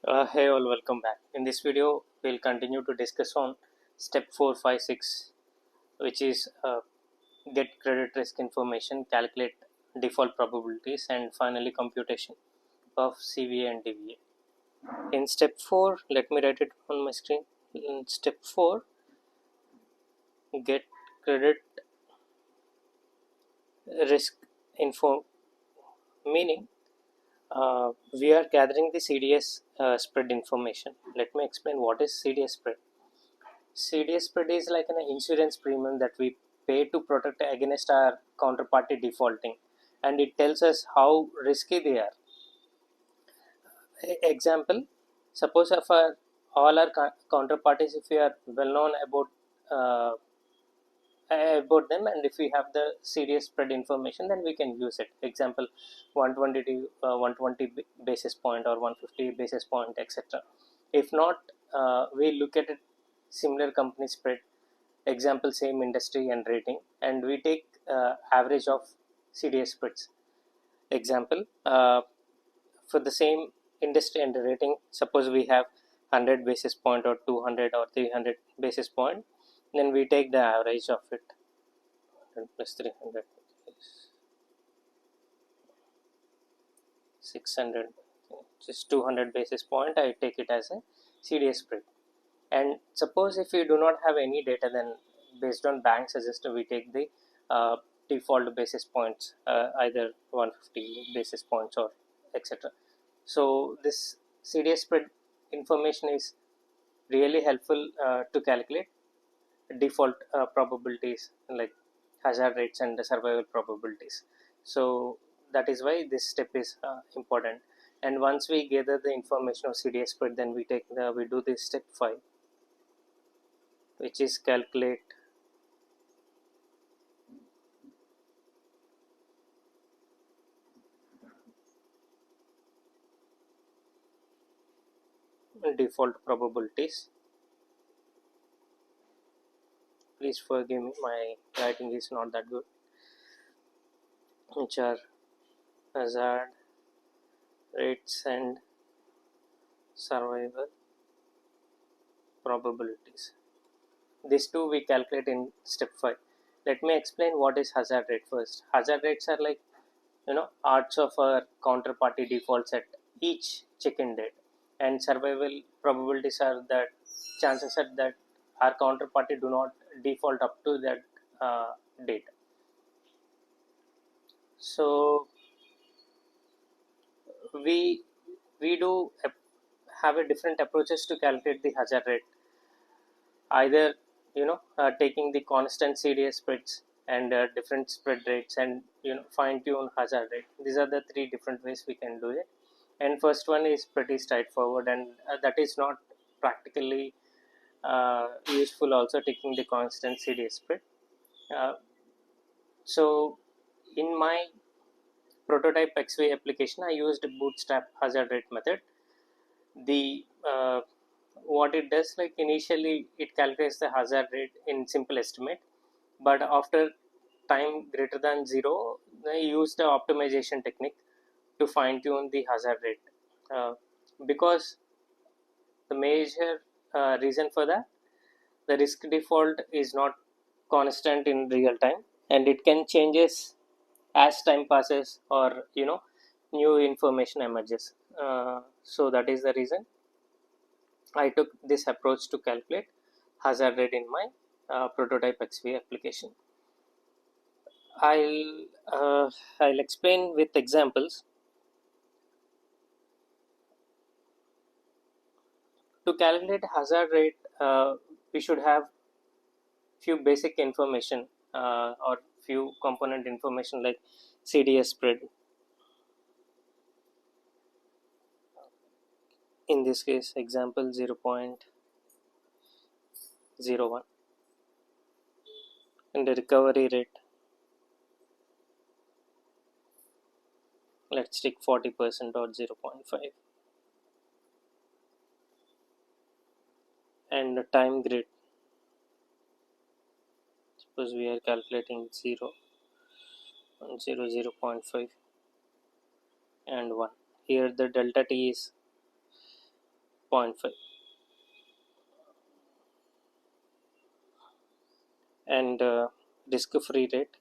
Hey all, welcome back. In this video, we'll continue to discuss on step 4, 5, 6, which is get credit risk information, calculate default probabilities, and finally computation of CVA and DVA. In step 4, let me write it on my screen. In step 4, get credit risk info, meaning we are gathering the CDS spread information. Let me explain what is CDS spread. CDS spread is like an insurance premium that we pay to protect against our counterparty defaulting, and it tells us how risky they are. Example: suppose if all our counterparties, if we are well known about them, and if we have the CDS spread information, then we can use it. Example: 120 basis point or 150 basis point, etc. If not, we look at it similar company spread, example same industry and rating, and we take average of CDS spreads. Example, for the same industry and rating, suppose we have 100 basis point or 200 or 300 basis point, then we take the average of it. 100 plus 300 is 600, just 200 basis point, I take it as a CDS spread. And suppose if we do not have any data, then based on bank suggestion, we take the default basis points, either 150 basis points or etc. So this CDS spread information is really helpful to calculate default probabilities like hazard rates and the survival probabilities. So that is why this step is important. And once we gather the information of CDS spread, then we do this step 5, which is calculate default probabilities. Please forgive me, my writing is not that good. Which are hazard rates and survival probabilities. These two we calculate in step 5. Let me explain what is hazard rate first. Hazard rates are like, odds of our counterparty defaults at each check-in date, and survival probabilities are that chances are that our counterparty do not default up to that date. So we do have a different approaches to calculate the hazard rate. Either taking the constant CDS spreads and different spread rates, and fine tune hazard rate. These are the 3 different ways we can do it. And first one is pretty straightforward, and that is not practically useful also, taking the constant CDS spread. So in my prototype XV application, I used bootstrap hazard rate method. The what it does, like initially it calculates the hazard rate in simple estimate, but after time greater than 0, I use the optimization technique to fine tune the hazard rate, because the major reason for that, the risk default is not constant in real time, and it can changes as time passes, or new information emerges. So that is the reason I took this approach to calculate hazard rate in my prototype XV application. I'll explain with examples. To calculate hazard rate, we should have few basic information, or few component information like CDS spread. In this case, example 0.01, and the recovery rate, let's take 40% or 0.5, and the time grid, suppose we are calculating 0, 0, 0.5 and 1. Here the delta t is 0.5, and risk free rate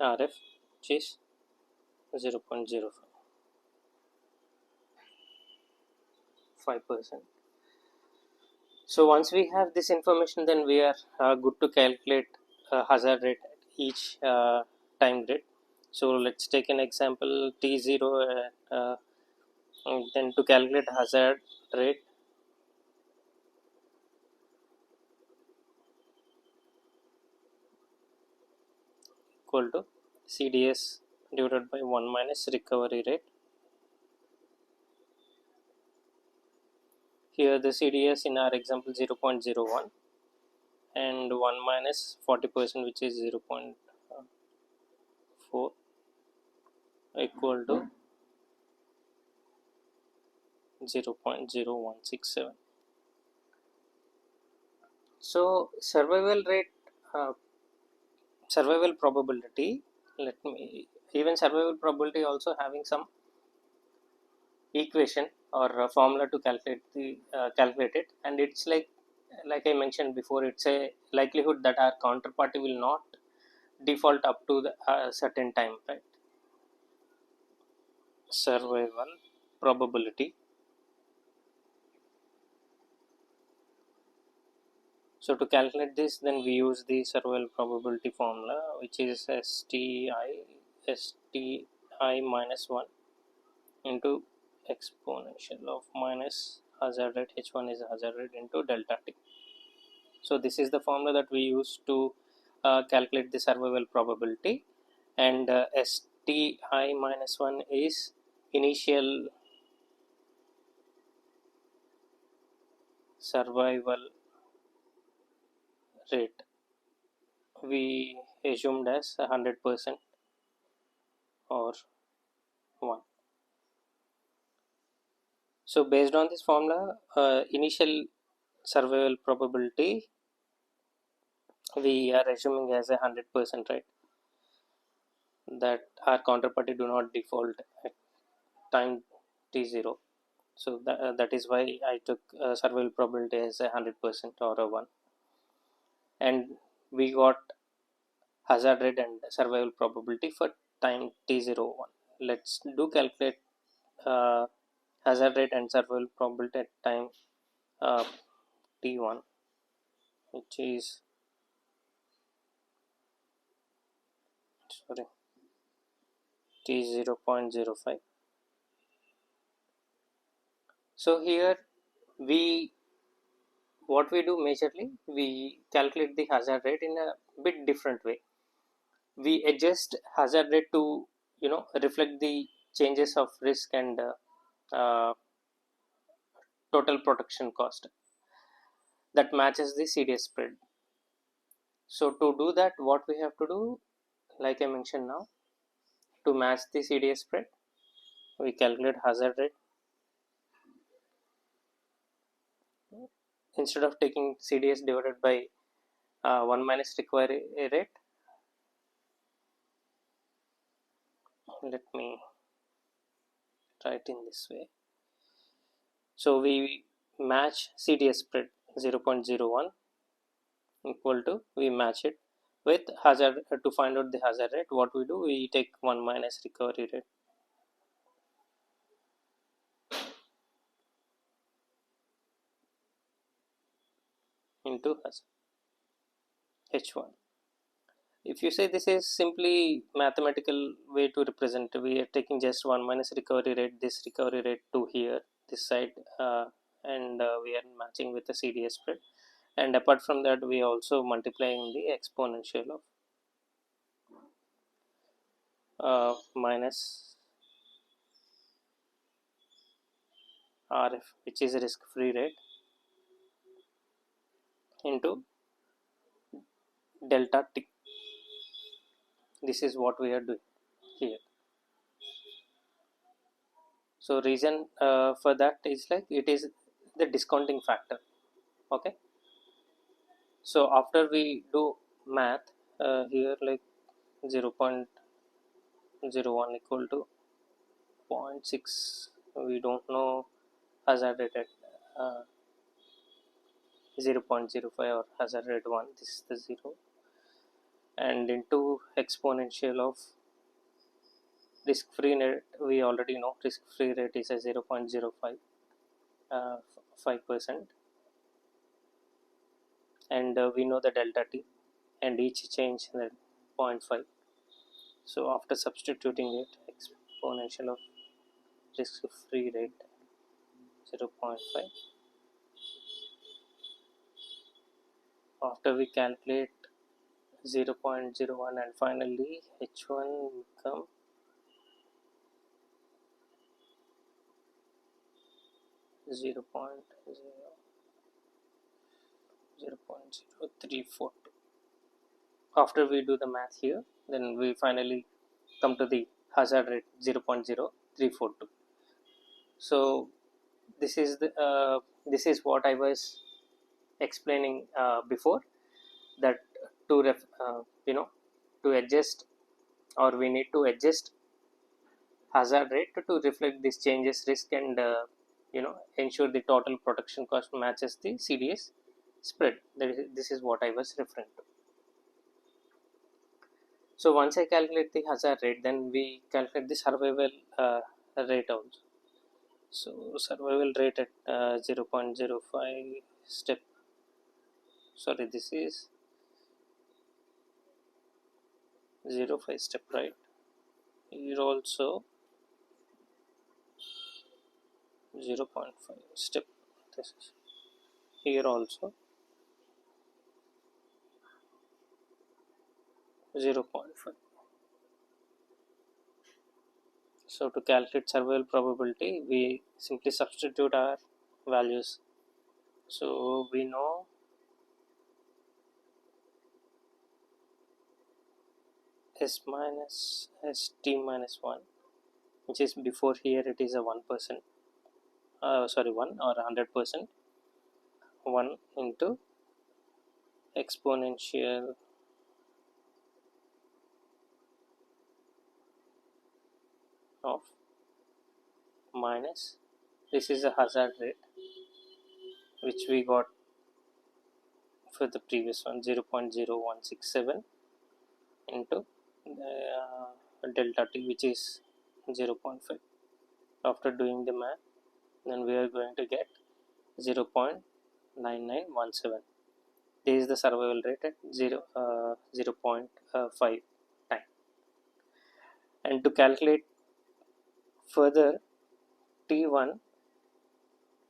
RF, which is 0.05%. So once we have this information, then we are good to calculate hazard rate at each time grid. So let's take an example T0, and then to calculate hazard rate, equal to CDS divided by 1 minus recovery rate. Here the CDS in our example 0.01 and 1 minus 40%, which is 0.4, equal to 0.0167. So survival rate, survival probability, even survival probability also having some equation or a formula to calculate it, and it's like I mentioned before, it's a likelihood that our counterparty will not default up to the certain time, right? Survival probability. So to calculate this, then we use the survival probability formula, which is STI minus 1 into exponential of minus hazard rate, H1 is hazard rate, into delta T. So this is the formula that we use to calculate the survival probability, and STI minus 1 is initial survival rate. We assumed as 100% or 1. So based on this formula, initial survival probability we are assuming as 100%, right? That our counterparty do not default at time t0. So that is why I took survival probability as 100% or a 1, and we got hazard rate and survival probability for time t01. Let's do calculate hazard rate and survival probability at time t1, which is t0.05. So here what we do majorly, we calculate the hazard rate in a bit different way. We adjust hazard rate to reflect the changes of risk and total protection cost that matches the CDS spread. So to do that, what we have to do, like I mentioned now, to match the CDS spread, we calculate hazard rate. Instead of taking CDS divided by 1 minus recovery rate, let me try it in this way. So we match CDS spread 0.01 equal to, we match it with hazard. To find out the hazard rate, what we do, we take 1 minus recovery rate into H1. If you say this is simply mathematical way to represent, we are taking just 1 minus recovery rate, this recovery rate to here, this side, and we are matching with the CDS spread, and apart from that we also multiplying the exponential of minus RF, which is risk free rate, into delta T. This is what we are doing here. So reason for that is like it is the discounting factor. Okay, so after we do math, here like 0.01 equal to 0.6, we don't know hazard rate at 0.05 or hazard rate 1, this is the 0, and into exponential of risk free rate. We already know risk free rate is a 0.05 5%, and we know the delta t and each change in the 0.5. So after substituting it, exponential of risk free rate 0.5, after we calculate 0.01, and finally h1 become 0.00342. After we do the math here, then we finally come to the hazard rate 0.0342. So this is this is what I was explaining before, that to to adjust, or we need to adjust hazard rate to reflect these changes risk, and ensure the total protection cost matches the CDS spread. This is what I was referring to. So once I calculate the hazard rate, then we calculate the survival rate also. So survival rate at 0.05 step, sorry, this is 0.5 step, right? Here also 0.5 step, this is here also 0.5. So to calculate survival probability, we simply substitute our values. So we know S minus ST minus 1, which is before here it is a 1%, 1 or 100%, 1 into exponential of minus, this is a hazard rate which we got for the previous one, 0.0167 into delta t, which is 0.5. After doing the math, then we are going to get 0.9917. This is the survival rate at 0.5 time. And to calculate further T1,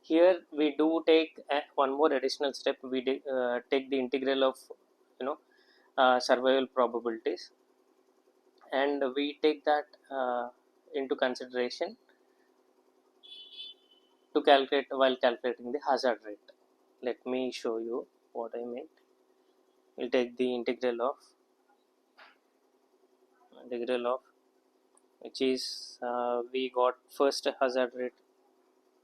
here we do take one more additional step. We take the integral of survival probabilities, and we take that into consideration to calculate while calculating the hazard rate. Let me show you what I meant. We'll take the integral of which is we got first hazard rate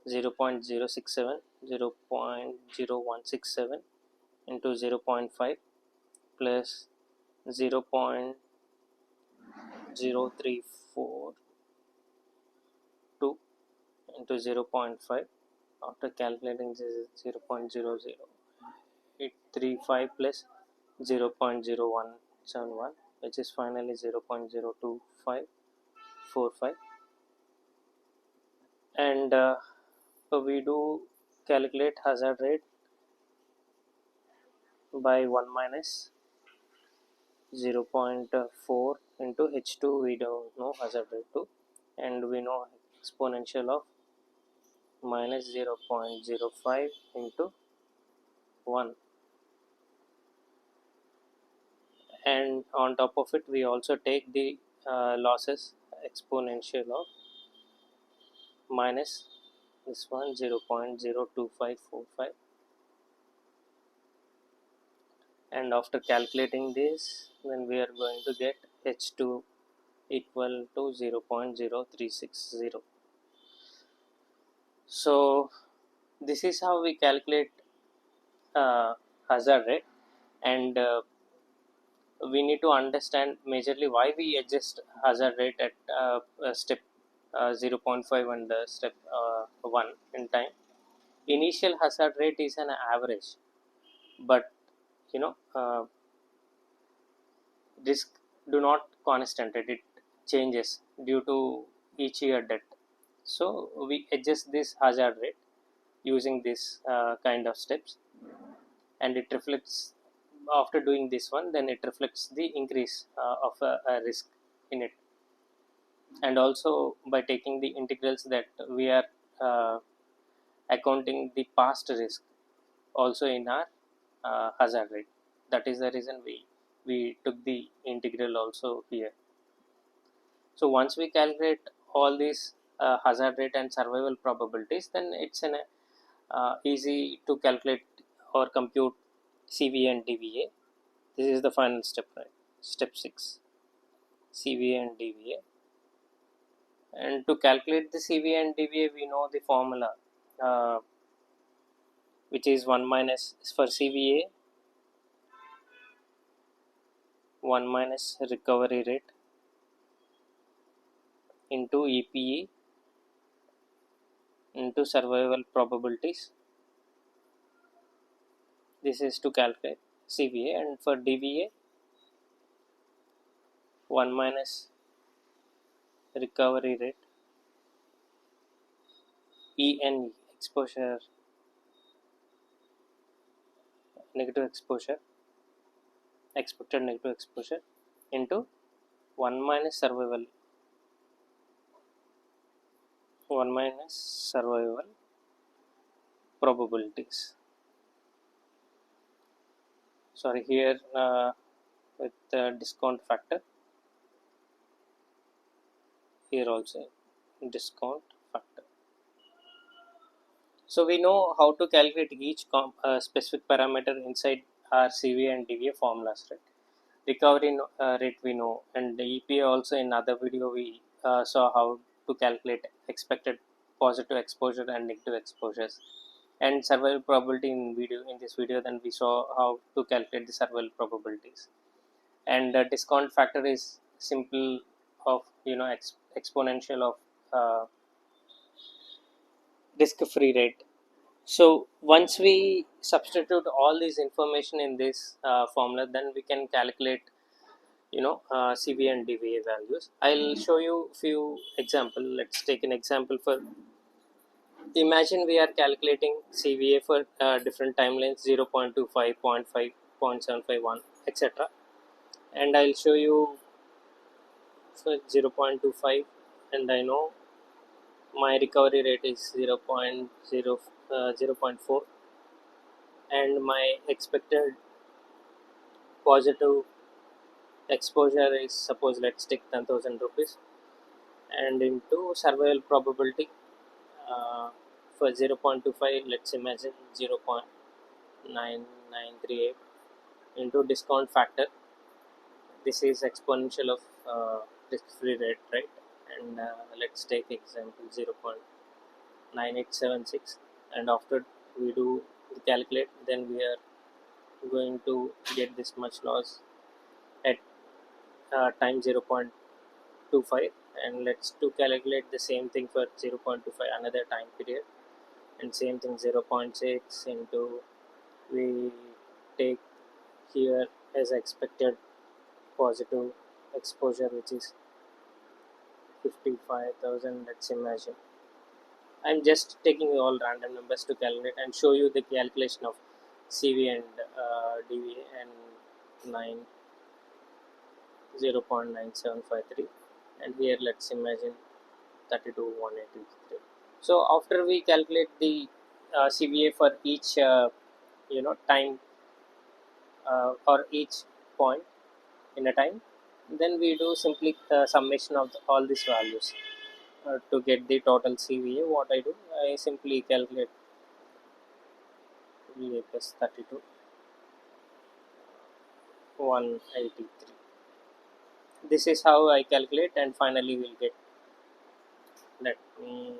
0.067, 0.0167 into 0.5 plus 0.0342 into 0.5. After calculating this is 0.00835 plus 0.0171, which is finally 0.02545, and we do calculate hazard rate by 1 minus 0.4 into H2. We don't know hazard rate 2, and we know exponential of minus 0.05 into 1, and on top of it we also take the losses exponential of minus this one 0.02545, and after calculating this, then we are going to get H2 equal to 0.0360. So this is how we calculate hazard rate, and we need to understand majorly why we adjust hazard rate at step 0.5 and step 1 in time. Initial hazard rate is an average, but risk do not constant, it changes due to each year debt. So we adjust this hazard rate using this kind of steps, and it reflects, after doing this one, then it reflects the increase of a risk in it. And also by taking the integrals, that we are uh, accounting the past risk also in our hazard rate. That is the reason we took the integral also here. So once we calculate all these hazard rate and survival probabilities, then it's an easy to calculate or compute CVA and DVA. This is the final step, right? Step 6, CVA and DVA. And to calculate the CVA and DVA, we know the formula, which is 1 minus for CVA, 1 minus recovery rate into EPE into survival probabilities. This is to calculate CVA. And for DVA, 1 minus recovery rate, ENE, exposure, negative exposure, expected negative exposure, into 1 minus survival, 1 minus survival probabilities. Sorry, here with the discount factor, here also discount factor. So we know how to calculate each specific parameter inside our CVA and DVA formulas, right? Recovery rate we know, and the EPA also. In other video we saw how to calculate expected positive exposure and negative exposures. And survival probability in this video, then we saw how to calculate the survival probabilities. And the discount factor is simple of exponential of risk free rate. So once we substitute all this information in this formula, then we can calculate CVA and DVA values. I'll show you few example. Let's take an example. For imagine we are calculating CVA for different timelines, 0.25, 0.5, 0.751, etc. And I'll show you for 0.25, and I know my recovery rate is 0.4, and my expected positive exposure is, suppose let's take 10,000 rupees, and into survival probability for 0.25, let's imagine 0.9938 into discount factor. This is exponential of risk free rate, right? And let's take example 0.9876, and after we do the calculate, then we are going to get this much loss at time 0.25. And let's to calculate the same thing for 0.25 another time period, and same thing 0.6 into, we take here as expected positive exposure, which is 55,000. Let's imagine I'm just taking all random numbers to calculate and show you the calculation of CV and DVA, and 0.9753, and here let's imagine 32,183. So after we calculate the CVA for each time or each point in a time, then we do simply summation of all these values to get the total CVA. What I do, I simply calculate VA plus 32, 183. This is how I calculate, and finally we'll get, let me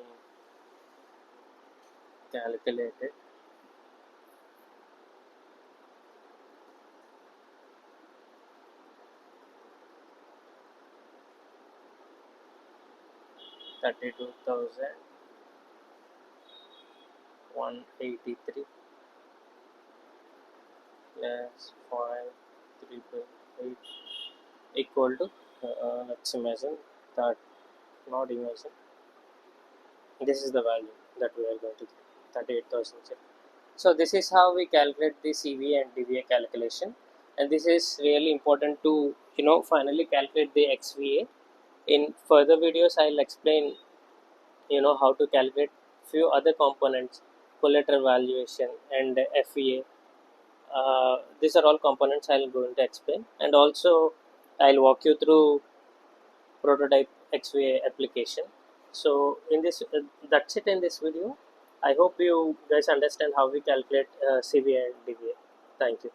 calculate it. 32,183 plus 5,3 equal to let's imagine that, not imagine, this is the value that we are going to get, 38,000. So this is how we calculate the CVA and DVA calculation, and this is really important to finally calculate the XVA. In further videos I'll explain how to calculate few other components, collateral valuation and FEA. These are all components I'll going to explain, and also I'll walk you through prototype XVA application. So in this, that's it in this video. I hope you guys understand how we calculate CVA and DVA. Thank you.